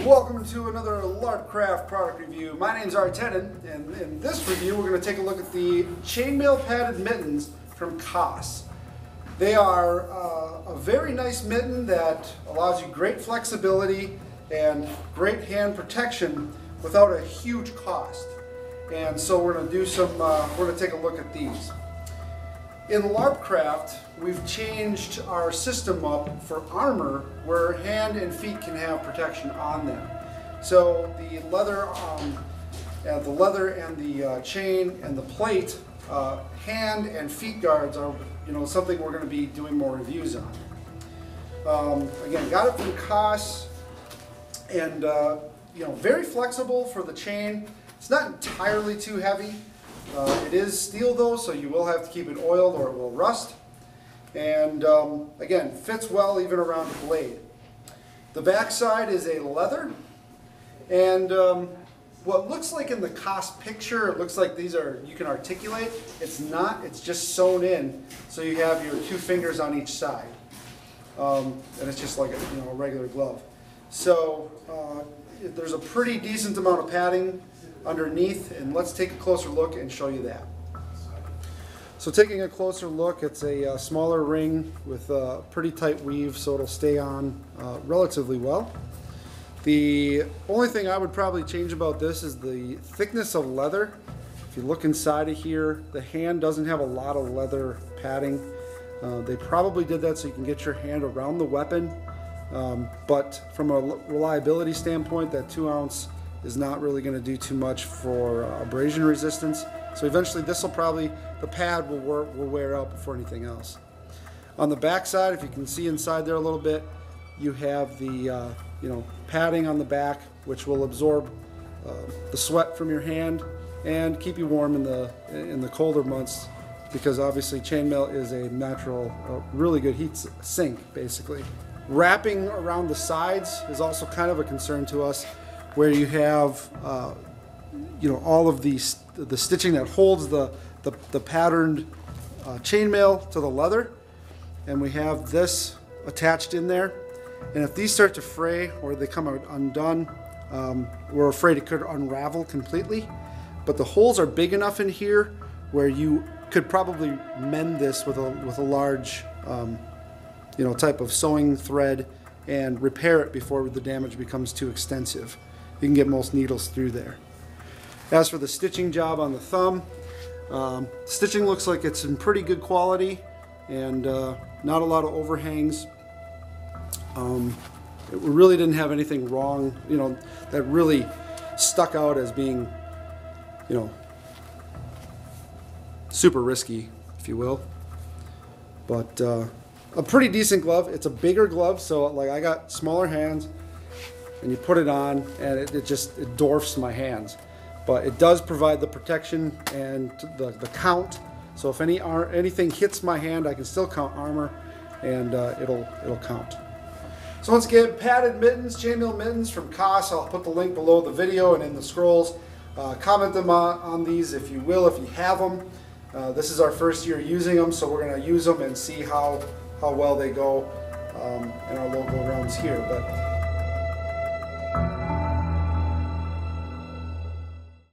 Welcome to another LarpCraft product review. My name's Artenin, and in this review we're going to take a look at the Chainmail padded mittens from Koss. They are a very nice mitten that allows you great flexibility and great hand protection without a huge cost. And so we're going to do some, we're going to take a look at these. In LarpCraft, we've changed our system up for armor where hand and feet can have protection on them. So the leather and the chain and the plate, hand and feet guards are something we're going to be doing more reviews on. Again, got it from Koss, and very flexible for the chain. It's not entirely too heavy. It is steel though, so you will have to keep it oiled or it will rust. And again, fits well even around the blade. The back side is a leather, and what looks like in the Koss picture, it looks like these are, you can articulate. It's not, it's just sewn in, so you have your two fingers on each side. And it's just like a regular glove. So there's a pretty decent amount of padding underneath, and let's take a closer look and show you that. So taking a closer look, it's a smaller ring with a pretty tight weave, so it'll stay on relatively well. The only thing I would probably change about this is the thickness of leather. If you look inside of here, the hand doesn't have a lot of leather padding. They probably did that so you can get your hand around the weapon, but from a reliability standpoint, that 2-ounce is not really going to do too much for abrasion resistance. So eventually this will probably, the pad will wear out before anything else. On the back side, if you can see inside there a little bit, you have the padding on the back, which will absorb the sweat from your hand and keep you warm in the colder months, because obviously chainmail is a natural, really good heat sink basically. Wrapping around the sides is also kind of a concern to us, where you have all of the stitching that holds the patterned chainmail to the leather, and we have this attached in there, and if these start to fray or they come out undone, we're afraid it could unravel completely. But the holes are big enough in here where you could probably mend this with a large type of sewing thread and repair it before the damage becomes too extensive. You can get most needles through there. As for the stitching job on the thumb, stitching looks like it's in pretty good quality and not a lot of overhangs. It really didn't have anything wrong, that really stuck out as being, super risky, if you will. But a pretty decent glove. It's a bigger glove, so like I got smaller hands, and you put it on and it dwarfs my hands. But it does provide the protection and the count, so if anything hits my hand, I can still count armor, and it'll count. So once again, padded mittens, chainmail mittens from Koss. I'll put the link below the video and in the scrolls. Comment them on these if you will, if you have them. This is our first year using them, so we're going to use them and see how well they go in our local runs here. But